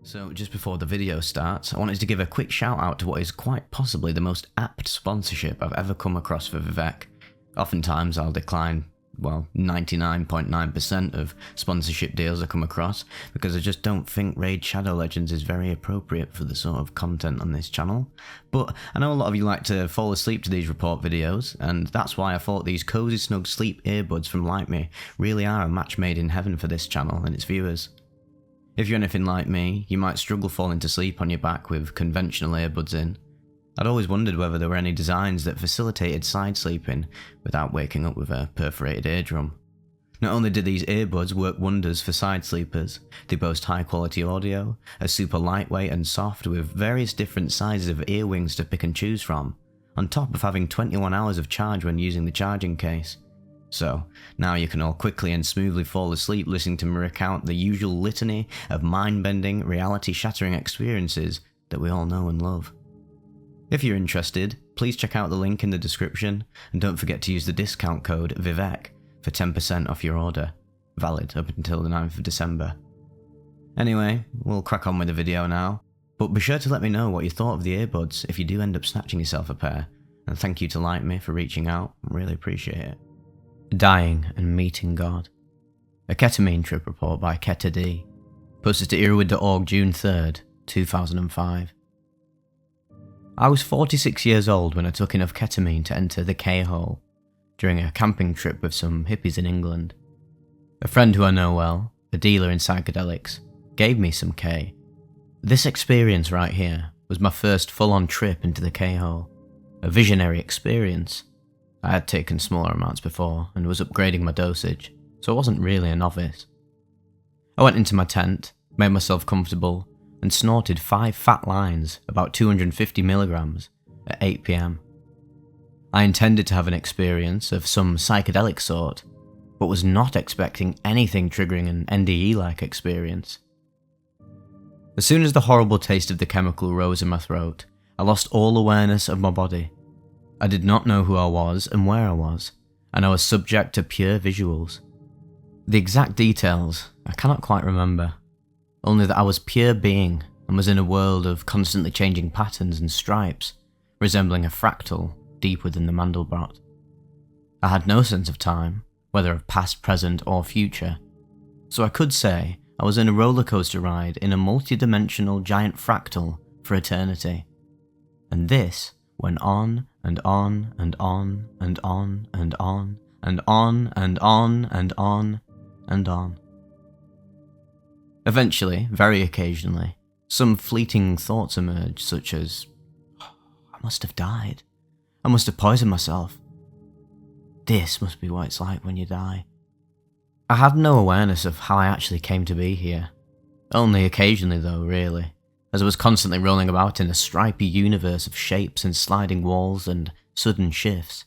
So just before the video starts, I wanted to give a quick shout out to what is quite possibly the most apt sponsorship I've ever come across for Vivec. Oftentimes I'll decline, 99.9% of sponsorship deals I come across because I just don't think Raid Shadow Legends is very appropriate for the sort of content on this channel. But I know a lot of you like to fall asleep to these report videos, and that's why I thought these COZYSNUG sleep earbuds from LYTMI really are a match made in heaven for this channel and its viewers. If you're anything like me, you might struggle falling to sleep on your back with conventional earbuds in. I'd always wondered whether there were any designs that facilitated side sleeping without waking up with a perforated eardrum. Not only do these earbuds work wonders for side sleepers, they boast high quality audio, are super lightweight and soft with various different sizes of ear wings to pick and choose from, on top of having 21 hours of charge when using the charging case. So, now you can all quickly and smoothly fall asleep listening to me recount the usual litany of mind-bending, reality-shattering experiences that we all know and love. If you're interested, please check out the link in the description, and don't forget to use the discount code Vivec for 10% off your order, valid up until the 9th of December. Anyway, we'll crack on with the video now, but be sure to let me know what you thought of the earbuds if you do end up snatching yourself a pair, and thank you to LYTMI for reaching out, I really appreciate it. Dying and Meeting God. A ketamine trip report by Ketamine. Posted to EARBUDS.org June 3rd, 2005. I was 46 years old when I took enough ketamine to enter the K-hole during a camping trip with some hippies in England. A friend who I know well, a dealer in psychedelics, gave me some K. This experience right here was my first full-on trip into the K-hole. A visionary experience. I had taken smaller amounts before and was upgrading my dosage, so I wasn't really a novice. I went into my tent, made myself comfortable, and snorted 5 fat lines, about 250 milligrams, at 8 PM. I intended to have an experience of some psychedelic sort, but was not expecting anything triggering an NDE-like experience. As soon as the horrible taste of the chemical rose in my throat, I lost all awareness of my body. I did not know who I was and where I was, and I was subject to pure visuals. The exact details I cannot quite remember, only that I was pure being and was in a world of constantly changing patterns and stripes, resembling a fractal deep within the Mandelbrot. I had no sense of time, whether of past, present or future, so I could say I was in a roller coaster ride in a multi-dimensional giant fractal for eternity. And this went on and on and on and on and on and on and on and on and on. Eventually, very occasionally, some fleeting thoughts emerged, such as, I must have died. I must have poisoned myself. This must be what it's like when you die. I had no awareness of how I actually came to be here. Only occasionally though, really, as I was constantly rolling about in a stripy universe of shapes and sliding walls and sudden shifts.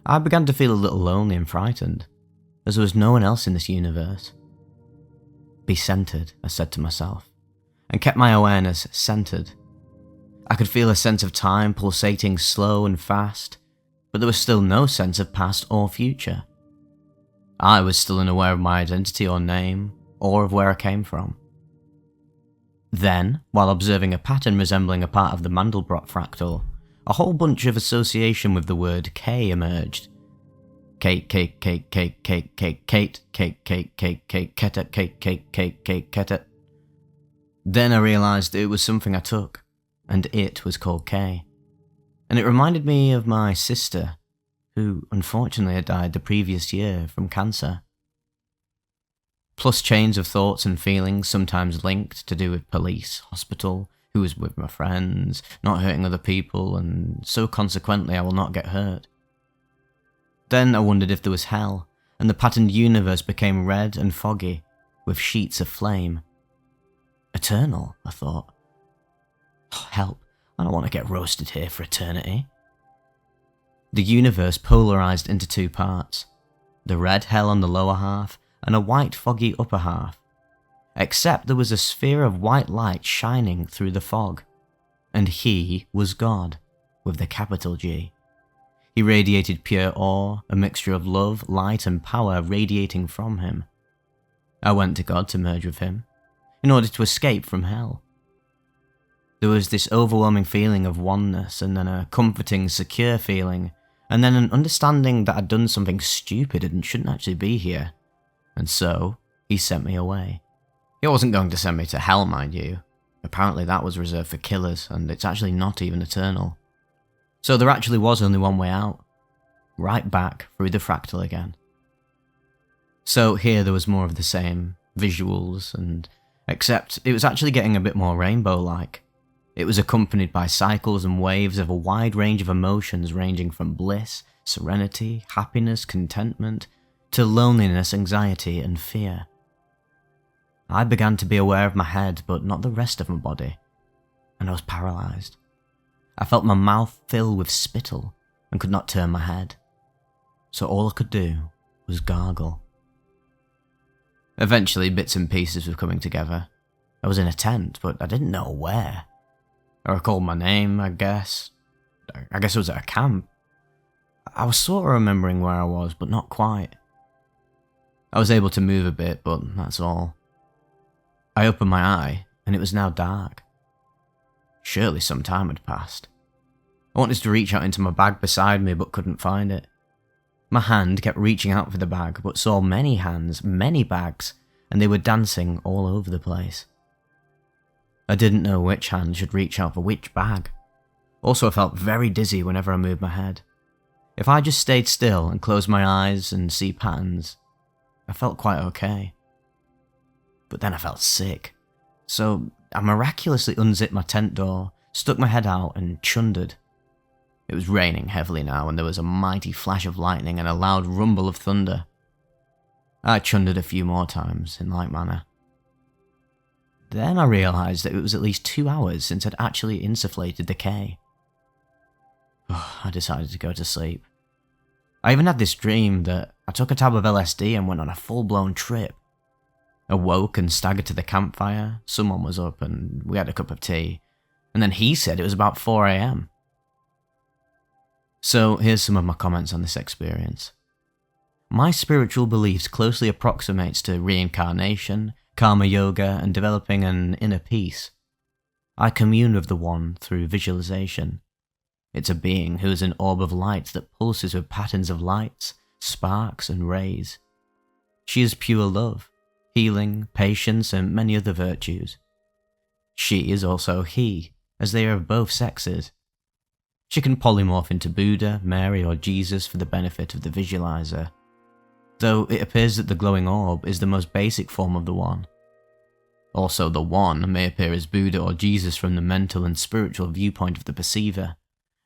I began to feel a little lonely and frightened, as there was no one else in this universe. Be centered, I said to myself, and kept my awareness centered. I could feel a sense of time pulsating slow and fast, but there was still no sense of past or future. I was still unaware of my identity or name, or of where I came from. Then, while observing a pattern resembling a part of the Mandelbrot fractal, a whole bunch of association with the word K emerged. Kate, Kate, Kate, Kate, Kate, Kate, Kate, Kate, Kate, Kate, Kate, Kate, Kate, Kate, Kate, Kate, Kate. Then I realised it was something I took, and it was called K. And it reminded me of my sister, who unfortunately had died the previous year from cancer. Plus chains of thoughts and feelings sometimes linked to do with police, hospital, who was with my friends, not hurting other people, and so consequently I will not get hurt. Then I wondered if there was hell, and the patterned universe became red and foggy, with sheets of flame. Eternal, I thought. Oh, help, I don't want to get roasted here for eternity. The universe polarised into 2 parts, the red hell on the lower half, and a white foggy upper half, except there was a sphere of white light shining through the fog, and he was God, with the capital G. He radiated pure awe, a mixture of love, light and power radiating from him. I went to God to merge with him. in order to escape from hell. There was this overwhelming feeling of oneness, and then a comforting, secure feeling, and then an understanding that I'd done something stupid and shouldn't actually be here. And so, he sent me away. He wasn't going to send me to hell, mind you. Apparently that was reserved for killers, and it's actually not even eternal. So there actually was only one way out. Right back through the fractal again. So here there was more of the same visuals, and except it was actually getting a bit more rainbow-like. It was accompanied by cycles and waves of a wide range of emotions ranging from bliss, serenity, happiness, contentment, to loneliness, anxiety, and fear. I began to be aware of my head, but not the rest of my body, and I was paralysed. I felt my mouth fill with spittle and could not turn my head, so all I could do was gargle. Eventually, bits and pieces were coming together. I was in a tent, but I didn't know where. I recalled my name, I guess. I guess I was at a camp. I was sort of remembering where I was, but not quite. I was able to move a bit, but that's all. I opened my eye, and it was now dark. Surely some time had passed. I wanted to reach out into my bag beside me, but couldn't find it. My hand kept reaching out for the bag, but saw many hands, many bags, and they were dancing all over the place. I didn't know which hand should reach out for which bag. Also, I felt very dizzy whenever I moved my head. If I just stayed still and closed my eyes and see patterns, I felt quite okay. But then I felt sick, so I miraculously unzipped my tent door, stuck my head out and chundered. It was raining heavily now, and there was a mighty flash of lightning and a loud rumble of thunder. I chundered a few more times in like manner. Then I realised that it was at least 2 hours since I'd actually insufflated the K. I decided to go to sleep. I even had this dream that I took a tab of LSD and went on a full-blown trip. I woke and staggered to the campfire, someone was up and we had a cup of tea, and then he said it was about 4 AM. So here's some of my comments on this experience. My spiritual beliefs closely approximates to reincarnation, karma yoga, and developing an inner peace. I commune with the One through visualization. It's a being who is an orb of light that pulses with patterns of lights, sparks, and rays. She is pure love, healing, patience, and many other virtues. She is also he, as they are of both sexes. She can polymorph into Buddha, Mary, or Jesus for the benefit of the visualizer, though it appears that the glowing orb is the most basic form of the One. Also, the One may appear as Buddha or Jesus from the mental and spiritual viewpoint of the perceiver,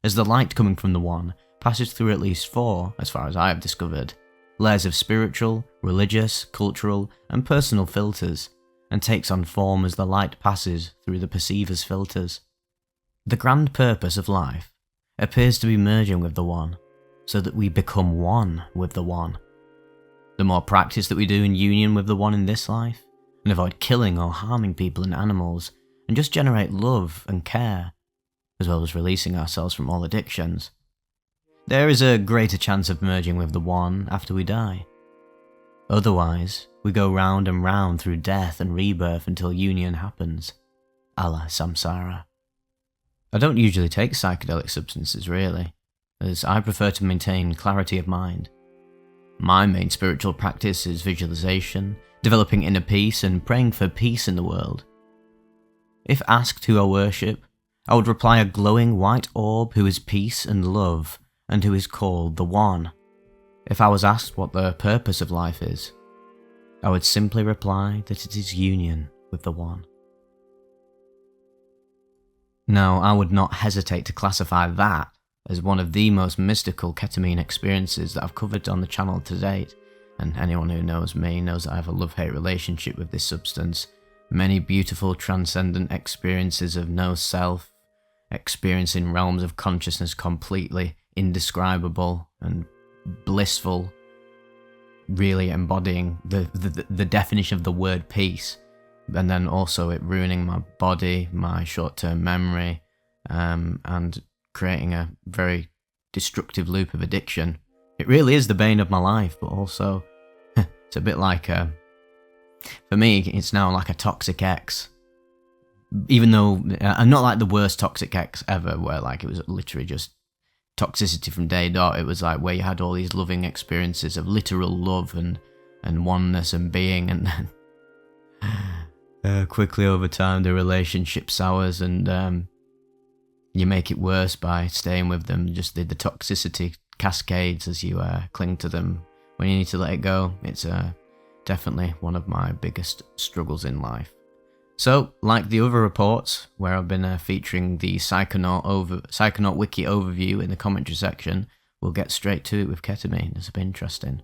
as the light coming from the One passes through at least 4, as far as I have discovered, layers of spiritual, religious, cultural, and personal filters, and takes on form as the light passes through the perceiver's filters. The grand purpose of life appears to be merging with the One, so that we become one with the One. The more practice that we do in union with the One in this life, and avoid killing or harming people and animals, and just generate love and care, as well as releasing ourselves from all addictions, there is a greater chance of merging with the One after we die. Otherwise, we go round and round through death and rebirth until union happens, a la samsara. I don't usually take psychedelic substances really, as I prefer to maintain clarity of mind. My main spiritual practice is visualization, developing inner peace, and praying for peace in the world. If asked who I worship, I would reply a glowing white orb who is peace and love, and who is called the One. If I was asked what the purpose of life is, I would simply reply that it is union with the One. Now, I would not hesitate to classify that as one of the most mystical ketamine experiences that I've covered on the channel to date, and anyone who knows me knows that I have a love-hate relationship with this substance. Many beautiful transcendent experiences of no self, experiencing realms of consciousness completely indescribable and blissful, really embodying the definition of the word peace, and then also it ruining my body, my short-term memory, and creating a very destructive loop of addiction. It really is the bane of my life, but also it's a bit like for me, it's now like a toxic ex. Even though I'm not like the worst toxic ex ever, where like it was literally just toxicity from day dot. It was like where you had all these loving experiences of literal love and oneness and being, and then quickly over time the relationship sours, and you make it worse by staying with them. Just the toxicity cascades as you cling to them when you need to let it go. It's definitely one of my biggest struggles in life. So, like the other reports, where I've been featuring the Psychonaut Wiki overview in the commentary section, we'll get straight to it with ketamine. It's a bit interesting.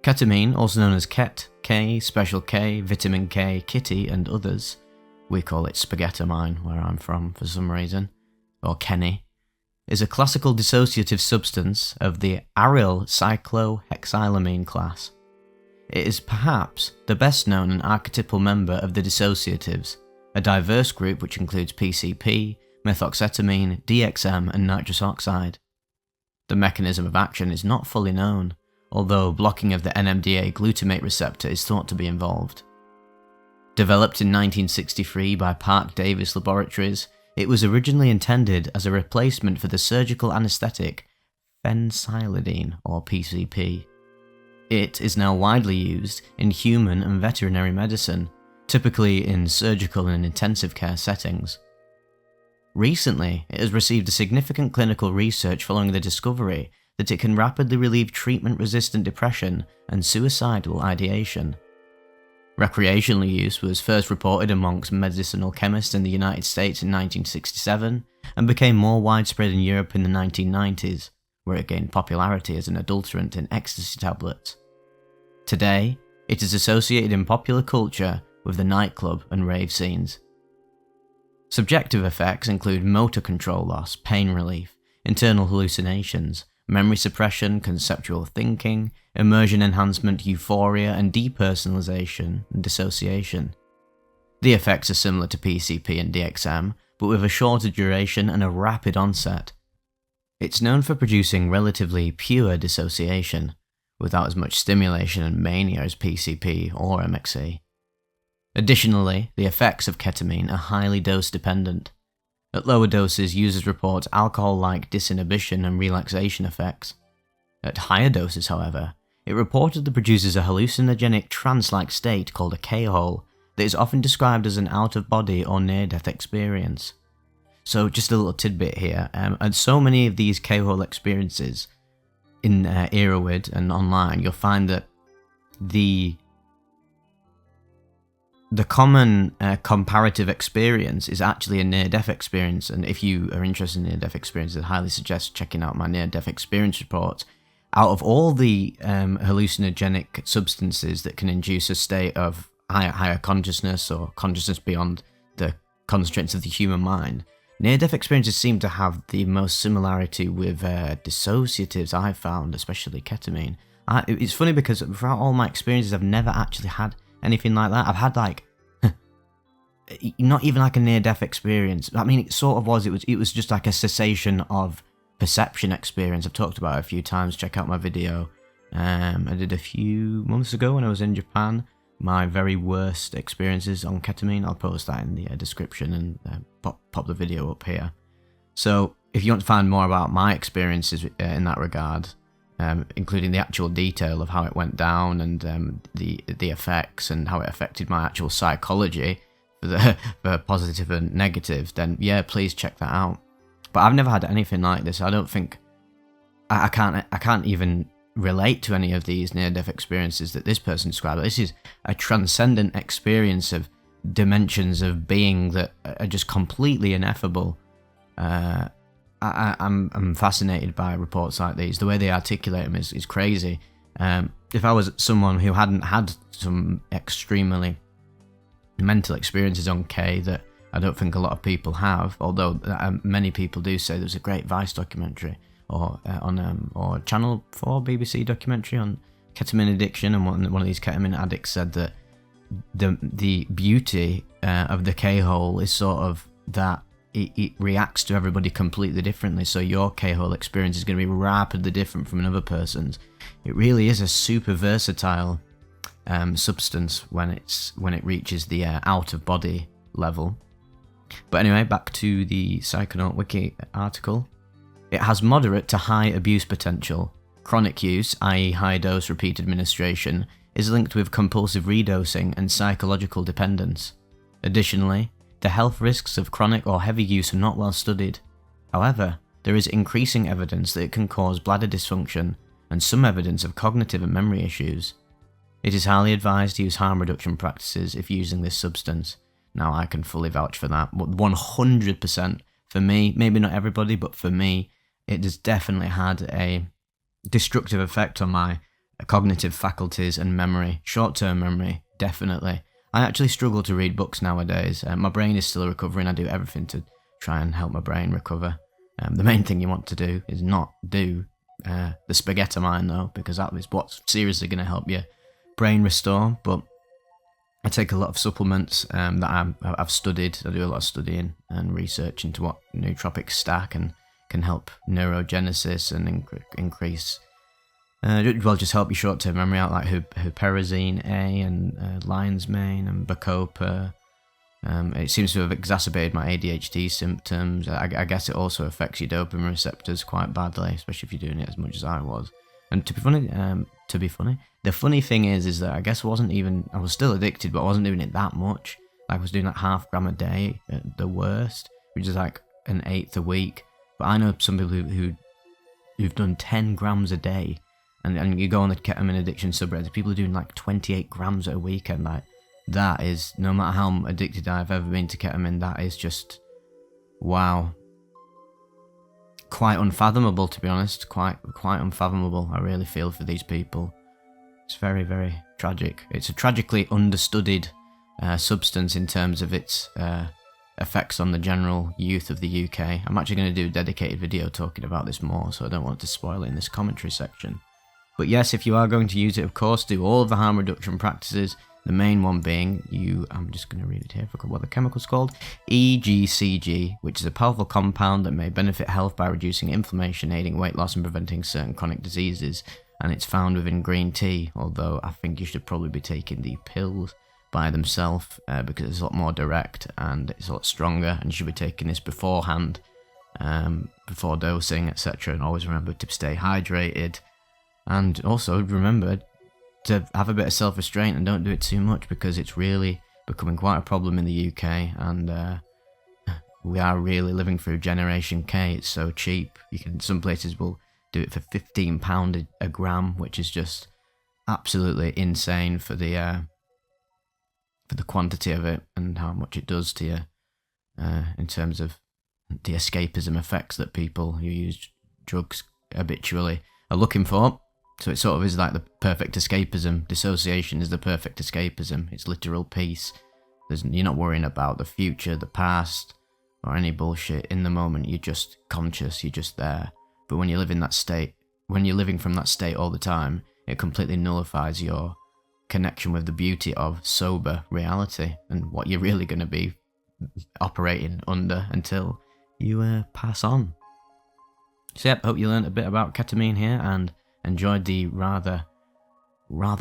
Ketamine, also known as Ket, K, Special K, Vitamin K, Kitty, and others, we call it Spaghettamine where I'm from for some reason, or Kenny, is a classical dissociative substance of the aryl cyclohexylamine class. It is perhaps the best known and archetypal member of the dissociatives, a diverse group which includes PCP, methoxetamine, DXM, and nitrous oxide. The mechanism of action is not fully known, although blocking of the NMDA glutamate receptor is thought to be involved. Developed in 1963 by Park Davis Laboratories, it was originally intended as a replacement for the surgical anesthetic phencyclidine, or PCP. It is now widely used in human and veterinary medicine, typically in surgical and intensive care settings. Recently, it has received a significant clinical research following the discovery that it can rapidly relieve treatment-resistant depression and suicidal ideation. Recreational use was first reported amongst medicinal chemists in the United States in 1967 and became more widespread in Europe in the 1990s, where it gained popularity as an adulterant in ecstasy tablets. Today, it is associated in popular culture with the nightclub and rave scenes. Subjective effects include motor control loss, pain relief, internal hallucinations, memory suppression, conceptual thinking, immersion enhancement, euphoria, and depersonalization and dissociation. The effects are similar to PCP and DXM, but with a shorter duration and a rapid onset. It's known for producing relatively pure dissociation, without as much stimulation and mania as PCP or MXE. Additionally, the effects of ketamine are highly dose-dependent. At lower doses, users report alcohol-like disinhibition and relaxation effects. At higher doses, however, it reportedly produces a hallucinogenic trance-like state called a K-hole that is often described as an out-of-body or near-death experience. So just a little tidbit here, and so many of these K-hole experiences in EARBUDS and online, you'll find that the common comparative experience is actually a near-death experience, and if you are interested in near-death experiences, I highly suggest checking out my near-death experience report. Out of all the hallucinogenic substances that can induce a state of higher consciousness or consciousness beyond the constraints of the human mind, near-death experiences seem to have the most similarity with dissociatives I've found, especially ketamine. It's funny because throughout all my experiences, I've never actually had anything like that. I've had like, not even like a near-death experience. I mean, it sort of was. It was just like a cessation of perception experience. I've talked about it a few times. Check out my video I did a few months ago when I was in Japan. My very worst experiences on ketamine. I'll post that in the description and pop the video up here. So if you want to find more about my experiences in that regard, including the actual detail of how it went down and the effects and how it affected my actual psychology for positive and negative, then yeah, please check that out. But I've never had anything like this. I don't think I can't even relate to any of these near-death experiences that this person described. This is a transcendent experience of dimensions of being that are just completely ineffable. I'm fascinated by reports like these. The way they articulate them is crazy. If I was someone who hadn't had some extremely mental experiences on K that I don't think a lot of people have, although many people do say there's a great Vice documentary or Channel 4 BBC documentary on ketamine addiction, and one of these ketamine addicts said that the beauty of the K-hole is sort of that it reacts to everybody completely differently, so your K-hole experience is going to be rapidly different from another person's. It really is a super versatile substance when it reaches the out of body level. But anyway, back to the Psychonaut Wiki article. It has moderate to high abuse potential. Chronic use, i.e. high dose repeat administration, is linked with compulsive redosing and psychological dependence. Additionally, the health risks of chronic or heavy use are not well studied. However, there is increasing evidence that it can cause bladder dysfunction and some evidence of cognitive and memory issues. It is highly advised to use harm reduction practices if using this substance. Now, I can fully vouch for that. 100% for me, maybe not everybody, but for me, it has definitely had a destructive effect on my cognitive faculties and memory. Short-term memory, definitely. I actually struggle to read books nowadays. My brain is still recovering. I do everything to try and help my brain recover. The main thing you want to do is not do the Ketamine though, because that is what's seriously going to help your brain restore. But I take a lot of supplements that I've studied. I do a lot of studying and research into what nootropics stack and can help neurogenesis and increase, just help your short-term memory out, like huperazine A and lion's mane and bacopa. It seems to have exacerbated my ADHD symptoms. I guess it also affects your dopamine receptors quite badly, especially if you're doing it as much as I was. And to be funny, the funny thing is that I guess I was still addicted, but I wasn't doing it that much. Like I was doing like half gram a day at the worst, which is like an eighth a week. But I know some people who've done 10 grams a day, and you go on the ketamine addiction subreddit, people are doing like 28 grams a weekend. Like, that is, no matter how addicted I've ever been to ketamine, that is just, wow. Quite unfathomable, to be honest. Quite unfathomable. I really feel for these people. It's very, very tragic. It's a tragically understudied substance in terms of its effects on the general youth of the UK. I'm actually going to do a dedicated video talking about this more, so I don't want to spoil it in this commentary section. But yes, if you are going to use it, of course, do all of the harm reduction practices. The main one being, I'm just going to read it here, I forgot what the chemical's called, EGCG, which is a powerful compound that may benefit health by reducing inflammation, aiding weight loss and preventing certain chronic diseases. And it's found within green tea, although I think you should probably be taking the pills by themselves because it's a lot more direct and it's a lot stronger, and you should be taking this beforehand, before dosing, etc. And always remember to stay hydrated, and also remember to have a bit of self-restraint and don't do it too much, because it's really becoming quite a problem in the UK, and we are really living through Generation K. It's so cheap. Some places will do it for £15 a gram, which is just absolutely insane for the quantity of it and how much it does to you in terms of the escapism effects that people who use drugs habitually are looking for. So it sort of is like the perfect escapism. Dissociation is the perfect escapism. It's literal peace. You're not worrying about the future, the past, or any bullshit. In the moment, you're just conscious, you're just there. But when you live in that state, when you're living from that state all the time, it completely nullifies your connection with the beauty of sober reality and what you're really going to be operating under until you pass on. So yep, hope you learned a bit about ketamine here and enjoyed the rather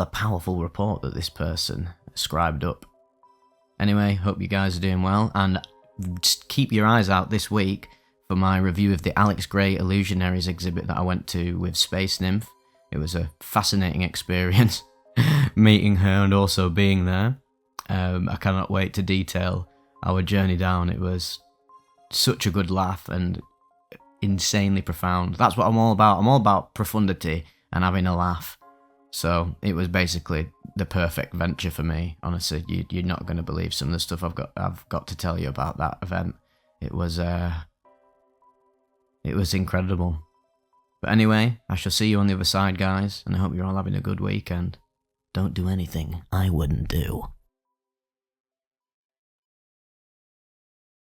powerful report that this person scribed up. Anyway, hope you guys are doing well, and just keep your eyes out this week for my review of the Alex Grey Illusionaries exhibit that I went to with Space Nymph. It was a fascinating experience meeting her and also being there. I cannot wait to detail our journey down. It was such a good laugh and insanely profound. That's what I'm all about. I'm all about profundity and having a laugh. So it was basically the perfect venture for me. Honestly, you're not going to believe some of the stuff I've got to tell you about that event. It was incredible. But anyway, I shall see you on the other side, guys, and I hope you're all having a good weekend. Don't do anything I wouldn't do.